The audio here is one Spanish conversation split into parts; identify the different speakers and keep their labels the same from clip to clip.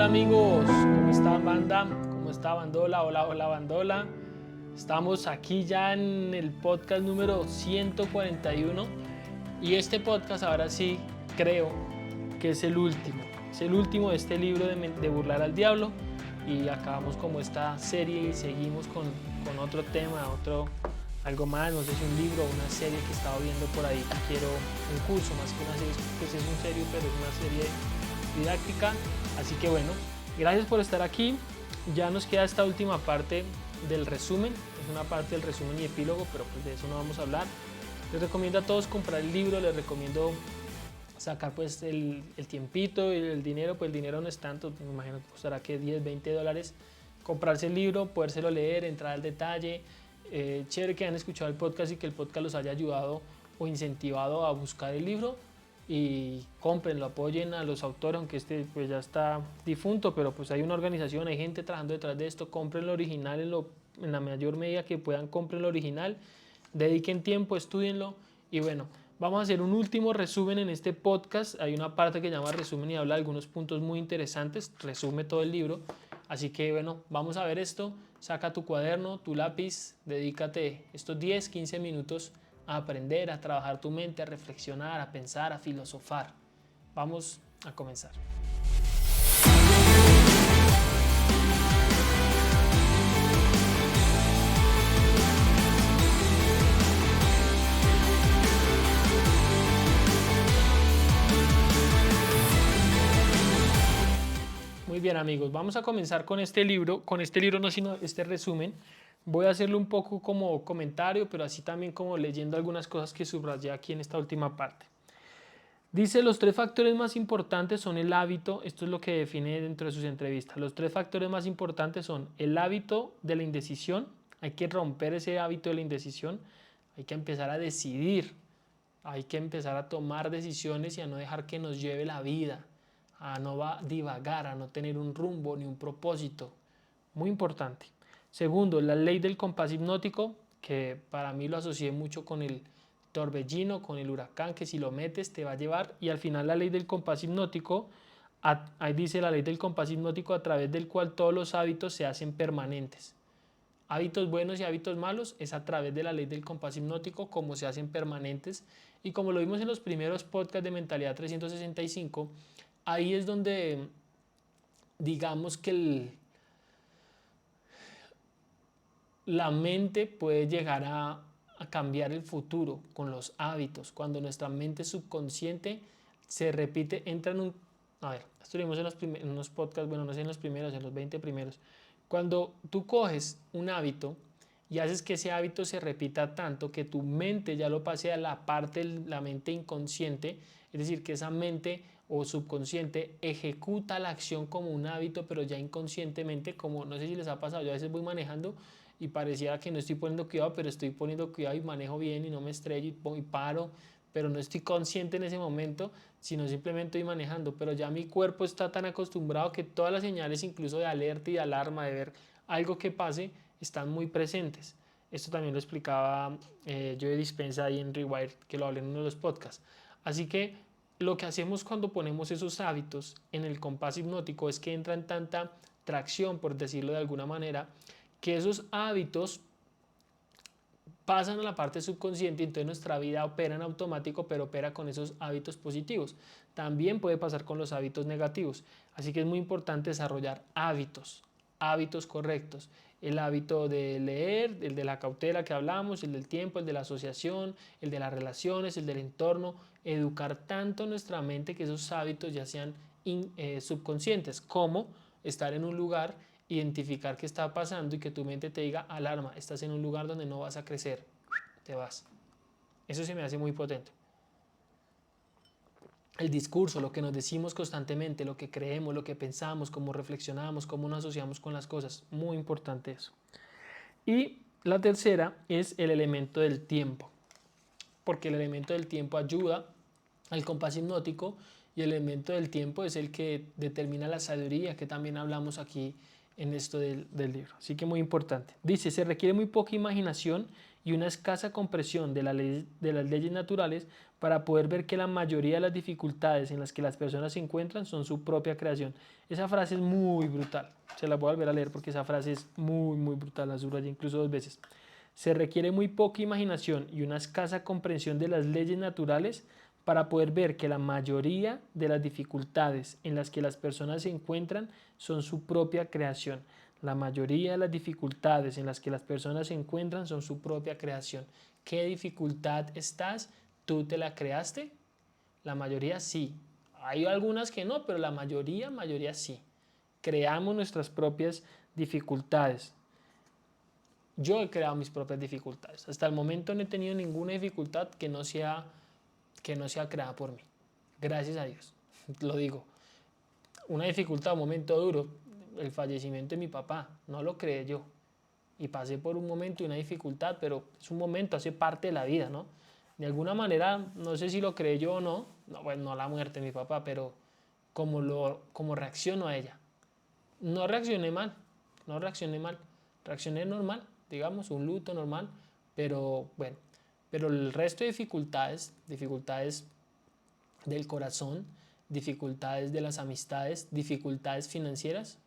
Speaker 1: Hola amigos, ¿cómo está banda? ¿Cómo está bandola? Hola, hola bandola. Estamos aquí ya en el podcast número 141 y este podcast ahora sí creo que es el último. Es el último de este libro de Burlar al Diablo y acabamos como esta serie y seguimos con otro tema, algo más, no sé si un libro o una serie que he estado viendo por ahí que quiero, un curso más que una serie, pues es un serio, pero es una serie didáctica. Así que bueno, gracias por estar aquí. Ya nos queda esta última parte del resumen, es una parte del resumen y epílogo, pero pues de eso no vamos a hablar. Les recomiendo a todos comprar el libro, les recomiendo sacar pues el tiempito y el dinero, pues el dinero no es tanto, me imagino que costará que 10, 20 dólares, comprarse el libro, podérselo leer, entrar al detalle. Chévere que han escuchado el podcast y que el podcast los haya ayudado o incentivado a buscar el libro y cómprenlo, apoyen a los autores, aunque este pues ya está difunto, pero pues hay una organización, hay gente trabajando detrás de esto. Compren lo original en la mayor medida que puedan, compren lo original, dediquen tiempo, estudienlo y bueno, vamos a hacer un último resumen en este podcast. Hay una parte que llama resumen y habla de algunos puntos muy interesantes, resume todo el libro, así que bueno, vamos a ver esto. Saca tu cuaderno, tu lápiz, dedícate estos 10, 15 minutos a aprender, a trabajar tu mente, a reflexionar, a pensar, a filosofar. Vamos a comenzar. Muy bien amigos, vamos a comenzar con este libro no sino este resumen. Voy a hacerlo un poco como comentario, pero así también como leyendo algunas cosas que subrayé aquí en esta última parte. Dice, los 3 factores más importantes son el hábito, esto es lo que define dentro de sus entrevistas, los 3 factores más importantes son el hábito de la indecisión, hay que romper ese hábito de la indecisión, hay que empezar a decidir, hay que empezar a tomar decisiones y a no dejar que nos lleve la vida, a no divagar, a no tener un rumbo ni un propósito, muy importante. Segundo, la ley del compás hipnótico, que para mí lo asocié mucho con el torbellino, con el huracán, que si lo metes te va a llevar, y al final la ley del compás hipnótico, ahí dice la ley del compás hipnótico a través del cual todos los hábitos se hacen permanentes. Hábitos buenos y hábitos malos es a través de la ley del compás hipnótico como se hacen permanentes, y como lo vimos en los primeros podcasts de Mentalidad 365, ahí es donde digamos que la mente puede llegar a cambiar el futuro con los hábitos. Cuando nuestra mente subconsciente se repite, entra en un... A ver, esto lo vimos en unos podcasts, bueno, no sé en los primeros, en los 20 primeros. Cuando tú coges un hábito y haces que ese hábito se repita tanto que tu mente ya lo pase a la parte de la mente inconsciente, es decir, que esa mente o subconsciente ejecuta la acción como un hábito, pero ya inconscientemente, como no sé si les ha pasado, yo a veces voy manejando y pareciera que no estoy poniendo cuidado, pero estoy poniendo cuidado y manejo bien y no me estrello y paro, pero no estoy consciente en ese momento, sino simplemente estoy manejando, pero ya mi cuerpo está tan acostumbrado que todas las señales, incluso de alerta y de alarma, de ver algo que pase, están muy presentes. Esto también lo explicaba Joe Dispenza ahí en Rewire, que lo hablé en uno de los podcasts. Así que lo que hacemos cuando ponemos esos hábitos en el compás hipnótico es que entra en tanta tracción, por decirlo de alguna manera, que esos hábitos pasan a la parte subconsciente y entonces nuestra vida opera en automático, pero opera con esos hábitos positivos. También puede pasar con los hábitos negativos. Así que es muy importante desarrollar hábitos correctos. El hábito de leer, el de la cautela que hablamos, el del tiempo, el de la asociación, el de las relaciones, el del entorno. Educar tanto nuestra mente que esos hábitos ya sean subconscientes, como estar en un lugar, identificar qué está pasando y que tu mente te diga, alarma, estás en un lugar donde no vas a crecer, te vas. Eso se me hace muy potente. El discurso, lo que nos decimos constantemente, lo que creemos, lo que pensamos, cómo reflexionamos, cómo nos asociamos con las cosas, muy importante eso. Y la tercera es el elemento del tiempo, porque el elemento del tiempo ayuda al compás hipnótico y el elemento del tiempo es el que determina la sabiduría, que también hablamos aquí en esto del libro. Así que muy importante. Dice, se requiere muy poca imaginación y una escasa comprensión de las leyes naturales para poder ver que la mayoría de las dificultades en las que las personas se encuentran son su propia creación. Esa frase es muy brutal. Se la voy a volver a leer porque esa frase es muy, muy brutal. La subrayé incluso 2 veces. Se requiere muy poca imaginación y una escasa comprensión de las leyes naturales para poder ver que la mayoría de las dificultades en las que las personas se encuentran son su propia creación. La mayoría de las dificultades en las que las personas se encuentran son su propia creación. ¿Qué dificultad estás? ¿Tú te la creaste? La mayoría sí. Hay algunas que no, pero la mayoría sí. Creamos nuestras propias dificultades. Yo he creado mis propias dificultades. Hasta el momento no he tenido ninguna dificultad que no sea creada por mí. Gracias a Dios. Lo digo. Una dificultad, un momento duro, el fallecimiento de mi papá. No lo creé yo. Y pasé por un momento y una dificultad, pero es un momento, hace parte de la vida, ¿no? De alguna manera, no sé si lo creé yo o no, bueno, no la muerte de mi papá, pero como reacciono a ella. No reaccioné mal, no reaccioné mal, reaccioné normal, digamos, un luto normal, pero bueno, pero el resto de dificultades del corazón, dificultades de las amistades, dificultades financieras,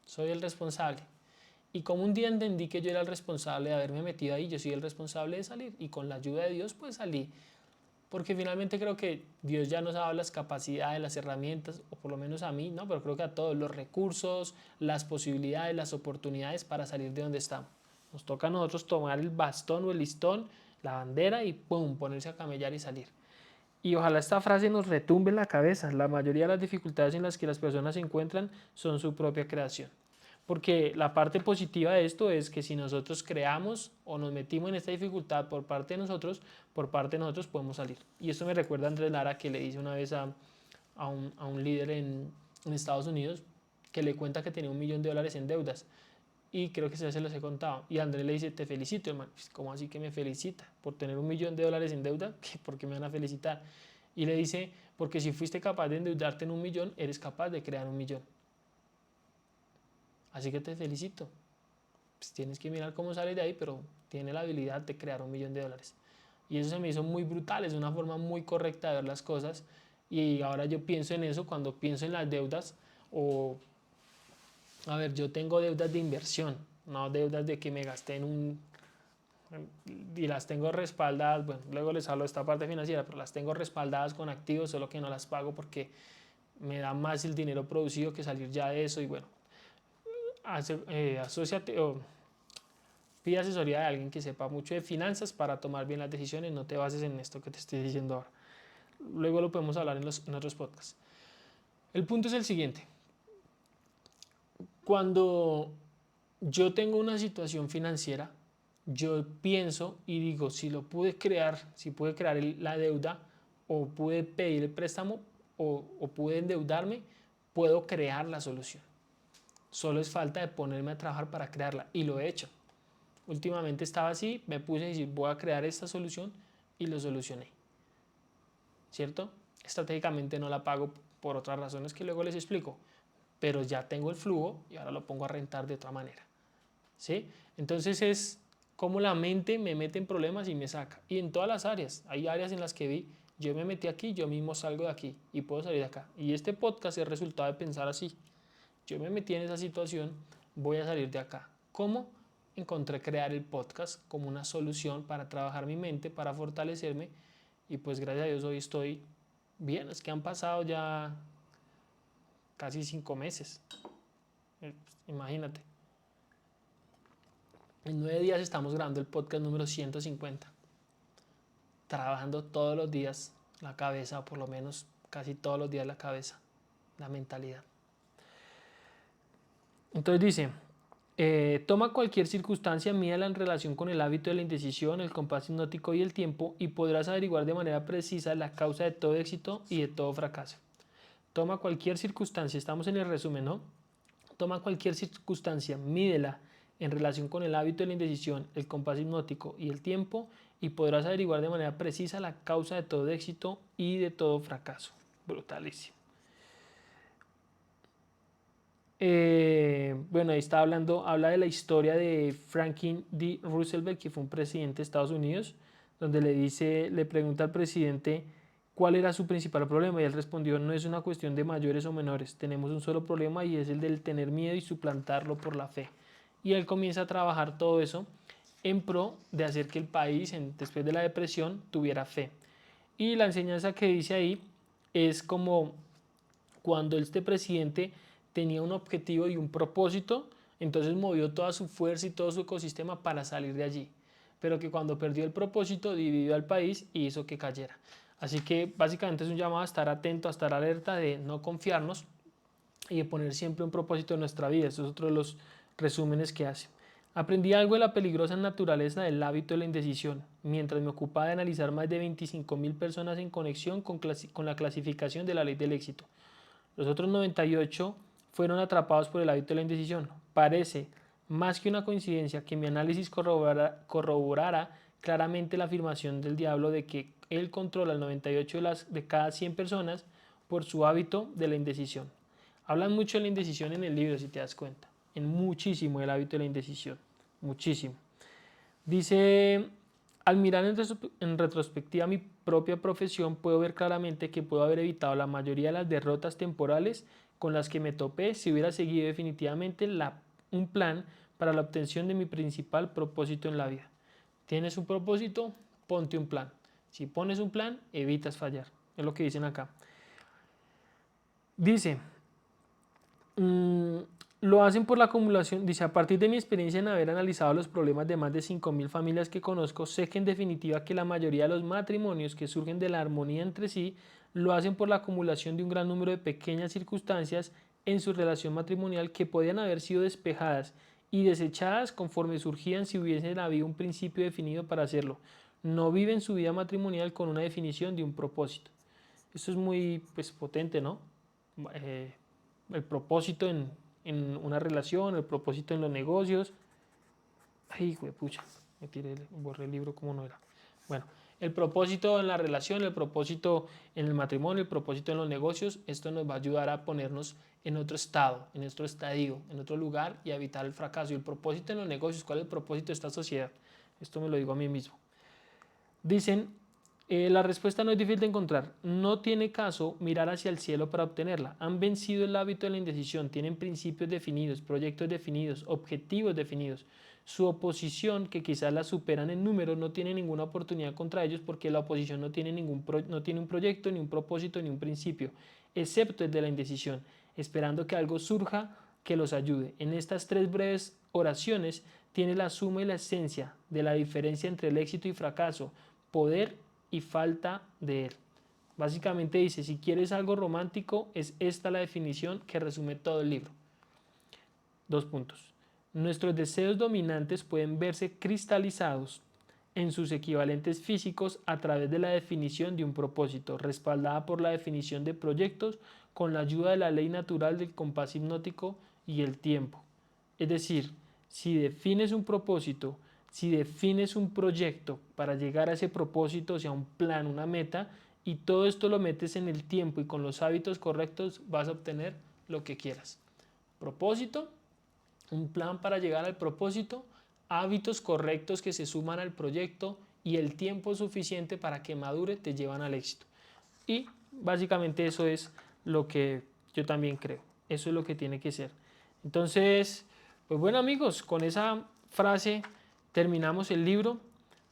Speaker 1: soy el responsable. Y como un día entendí que yo era el responsable de haberme metido ahí, yo soy el responsable de salir. Y con la ayuda de Dios, pues salí. Porque finalmente creo que Dios ya nos ha dado las capacidades, las herramientas, o por lo menos a mí, ¿no? Pero creo que a todos los recursos, las posibilidades, las oportunidades para salir de donde estamos. Nos toca a nosotros tomar el bastón o el listón, la bandera y ¡pum! Ponerse a camellar y salir. Y ojalá esta frase nos retumbe en la cabeza. La mayoría de las dificultades en las que las personas se encuentran son su propia creación. Porque la parte positiva de esto es que si nosotros creamos o nos metimos en esta dificultad por parte de nosotros podemos salir. Y esto me recuerda a Andrés Lara, que le dice una vez a un líder en Estados Unidos, que le cuenta que tenía $1.000.000 en deudas. Y creo que se los he contado. Y Andrés le dice, te felicito, hermano. ¿Cómo así que me felicita? ¿Por tener $1.000.000 en deuda? ¿Por qué me van a felicitar? Y le dice, porque si fuiste capaz de endeudarte en 1.000.000, eres capaz de crear 1.000.000. Así que te felicito. Pues tienes que mirar cómo sales de ahí, pero tiene la habilidad de crear $1.000.000. Y eso se me hizo muy brutal, es una forma muy correcta de ver las cosas. Y ahora yo pienso en eso cuando pienso en las deudas o, a ver, yo tengo deudas de inversión, no deudas de que me gasté y las tengo respaldadas, bueno, luego les hablo de esta parte financiera, pero las tengo respaldadas con activos, solo que no las pago porque me da más el dinero producido que salir ya de eso y bueno, asóciate o pide asesoría de alguien que sepa mucho de finanzas para tomar bien las decisiones, no te bases en esto que te estoy diciendo ahora. Luego lo podemos hablar en otros podcasts. El punto es el siguiente. Cuando yo tengo una situación financiera, yo pienso y digo, si lo pude crear, si pude crear la deuda o pude pedir el préstamo o pude endeudarme, puedo crear la solución. Solo es falta de ponerme a trabajar para crearla y lo he hecho. Últimamente estaba así, me puse a decir, voy a crear esta solución y lo solucioné. ¿Cierto? Estratégicamente no la pago por otras razones que luego les explico, pero ya tengo el flujo y ahora lo pongo a rentar de otra manera. ¿Sí? Entonces es como la mente me mete en problemas y me saca. Y en todas las áreas, hay áreas en las que vi, yo me metí aquí, yo mismo salgo de aquí y puedo salir de acá. Y este podcast es el resultado de pensar así. Yo me metí en esa situación, voy a salir de acá. ¿Cómo? Encontré crear el podcast como una solución para trabajar mi mente, para fortalecerme y pues gracias a Dios hoy estoy bien. Es que han pasado ya casi 5 meses. Imagínate. En 9 días estamos grabando el podcast número 150. Trabajando todos los días la cabeza, o por lo menos casi todos los días la cabeza, la mentalidad. Entonces dice, toma cualquier circunstancia, mídala en relación con el hábito de la indecisión, el compás hipnótico y el tiempo y podrás averiguar de manera precisa la causa de todo éxito y de todo fracaso. Toma cualquier circunstancia, estamos en el resumen, ¿no? Toma cualquier circunstancia, mídela en relación con el hábito de la indecisión, el compás hipnótico y el tiempo y podrás averiguar de manera precisa la causa de todo éxito y de todo fracaso. Brutalísimo. Bueno, ahí está hablando, habla de la historia de Franklin D. Roosevelt, que fue un presidente de Estados Unidos, donde le pregunta al presidente cuál era su principal problema y él respondió: no es una cuestión de mayores o menores, tenemos un solo problema y es el del tener miedo y suplantarlo por la fe. Y él comienza a trabajar todo eso en pro de hacer que el país, después de la depresión, tuviera fe. Y la enseñanza que dice ahí es como cuando este presidente tenía un objetivo y un propósito, entonces movió toda su fuerza y todo su ecosistema para salir de allí. Pero que cuando perdió el propósito, dividió al país y hizo que cayera. Así que básicamente es un llamado a estar atento, a estar alerta, de no confiarnos y de poner siempre un propósito en nuestra vida. Estos es otro de los resúmenes que hace. Aprendí algo de la peligrosa naturaleza del hábito de la indecisión, mientras me ocupaba de analizar más de 25.000 personas en conexión con la clasificación de la ley del éxito. Los otros 98 fueron atrapados por el hábito de la indecisión. Parece más que una coincidencia que mi análisis corroborara claramente la afirmación del diablo de que él controla el 98 de cada 100 personas por su hábito de la indecisión. Hablan mucho de la indecisión en el libro, si te das cuenta. En muchísimo el hábito de la indecisión. Muchísimo. Dice: al mirar en retrospectiva mi propia profesión, puedo ver claramente que puedo haber evitado la mayoría de las derrotas temporales con las que me topé si hubiera seguido definitivamente un plan para la obtención de mi principal propósito en la vida. ¿Tienes un propósito? Ponte un plan. Si pones un plan, evitas fallar. Es lo que dicen acá. Dice: lo hacen por la acumulación. Dice: a partir de mi experiencia en haber analizado los problemas de más de 5.000 familias que conozco, sé que en definitiva que la mayoría de los matrimonios que surgen de la armonía entre sí lo hacen por la acumulación de un gran número de pequeñas circunstancias en su relación matrimonial que podían haber sido despejadas y desechadas conforme surgían si hubiesen habido un principio definido para hacerlo. No viven su vida matrimonial con una definición de un propósito. Esto es muy, pues, potente, ¿no? El propósito en una relación, el propósito en los negocios. Ay, pucha, borré el libro como no era. Bueno, el propósito en la relación, el propósito en el matrimonio, el propósito en los negocios, esto nos va a ayudar a ponernos en otro estado, en otro estadio, en otro lugar y a evitar el fracaso. Y el propósito en los negocios, ¿cuál es el propósito de esta sociedad? Esto me lo digo a mí mismo. Dicen: la respuesta no es difícil de encontrar. No tiene caso mirar hacia el cielo para obtenerla. Han vencido el hábito de la indecisión. Tienen principios definidos, proyectos definidos, objetivos definidos. Su oposición, que quizás la superan en número, no tiene ninguna oportunidad contra ellos porque la oposición no tiene un proyecto, ni un propósito, ni un principio, excepto el de la indecisión, esperando que algo surja que los ayude. En estas 3 breves oraciones tiene la suma y la esencia de la diferencia entre el éxito y fracaso, poder y falta de él. Básicamente dice: si quieres algo romántico, es esta la definición que resume todo el libro. 2 puntos. Nuestros deseos dominantes pueden verse cristalizados en sus equivalentes físicos a través de la definición de un propósito, respaldada por la definición de proyectos con la ayuda de la ley natural del compás hipnótico y el tiempo. Es decir, si defines un propósito, si defines un proyecto para llegar a ese propósito, o sea, un plan, una meta, y todo esto lo metes en el tiempo y con los hábitos correctos, vas a obtener lo que quieras. Propósito, un plan para llegar al propósito, hábitos correctos que se suman al proyecto y el tiempo suficiente para que madure te llevan al éxito. Y básicamente eso es lo que yo también creo. Eso es lo que tiene que ser. Entonces, pues bueno, amigos, con esa frase terminamos el libro.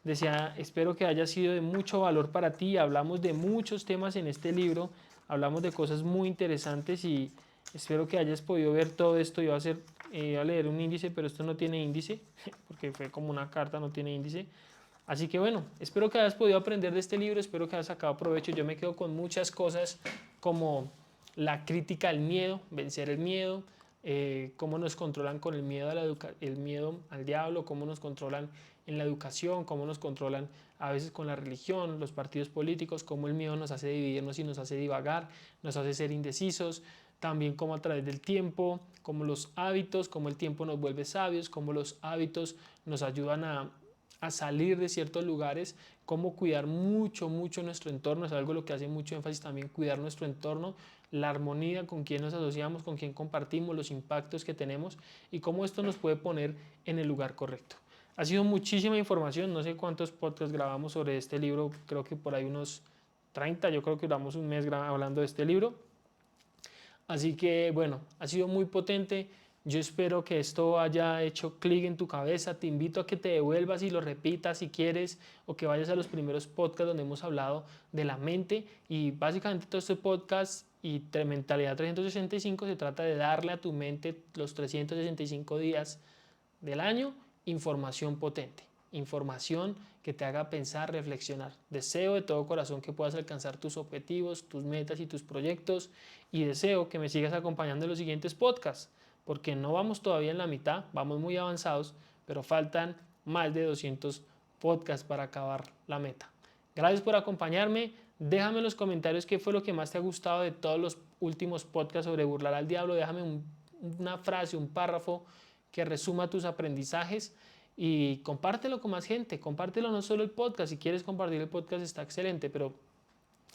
Speaker 1: Espero que haya sido de mucho valor para ti. Hablamos de muchos temas en este libro. Hablamos de cosas muy interesantes y espero que hayas podido ver todo esto. Yo voy a leer un índice, pero esto no tiene índice, porque fue como una carta, no tiene índice. Así que bueno, espero que hayas podido aprender de este libro, espero que hayas sacado provecho. Yo me quedo con muchas cosas como la crítica al miedo, vencer el miedo, cómo nos controlan con el miedo, el miedo al diablo, cómo nos controlan en la educación, cómo nos controlan a veces con la religión, los partidos políticos, cómo el miedo nos hace dividirnos y nos hace divagar, nos hace ser indecisos. También cómo a través del tiempo, cómo los hábitos, cómo el tiempo nos vuelve sabios, cómo los hábitos nos ayudan a salir de ciertos lugares, cómo cuidar mucho nuestro entorno. Es algo lo que hace mucho énfasis también, cuidar nuestro entorno, la armonía con quién nos asociamos, con quién compartimos, los impactos que tenemos y cómo esto nos puede poner en el lugar correcto. Ha sido muchísima información, no sé cuántos podcasts grabamos sobre este libro, creo que por ahí unos 30, yo creo que duramos un mes hablando de este libro. Así que bueno, ha sido muy potente. Yo espero que esto haya hecho clic en tu cabeza. Te invito a que te devuelvas y lo repitas si quieres, o que vayas a los primeros podcasts donde hemos hablado de la mente. Y básicamente todo este podcast y Mentalidad 365 se trata de darle a tu mente los 365 días del año información potente, información que te haga pensar, reflexionar. Deseo de todo corazón que puedas alcanzar tus objetivos, tus metas y tus proyectos, y deseo que me sigas acompañando en los siguientes podcasts, porque no vamos todavía en la mitad, vamos muy avanzados, pero faltan más de 200 podcasts para acabar la meta. Gracias por acompañarme. Déjame en los comentarios qué fue lo que más te ha gustado de todos los últimos podcasts sobre burlar al diablo. Déjame una frase, un párrafo que resuma tus aprendizajes y compártelo con más gente. Compártelo, no solo el podcast. Si quieres compartir el podcast está excelente, pero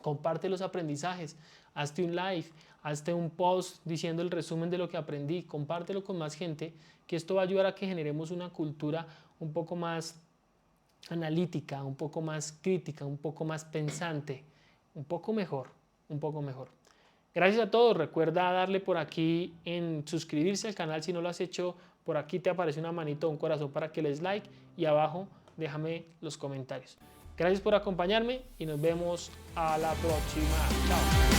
Speaker 1: comparte los aprendizajes. Hazte un live, hazte un post diciendo el resumen de lo que aprendí. Compártelo con más gente, que esto va a ayudar a que generemos una cultura un poco más analítica, un poco más crítica, un poco más pensante, un poco mejor, un poco mejor. Gracias a todos. Recuerda darle por aquí en suscribirse al canal si no lo has hecho. Por aquí te aparece una manito o un corazón para que les like, y abajo déjame los comentarios. Gracias por acompañarme y nos vemos a la próxima. Chao.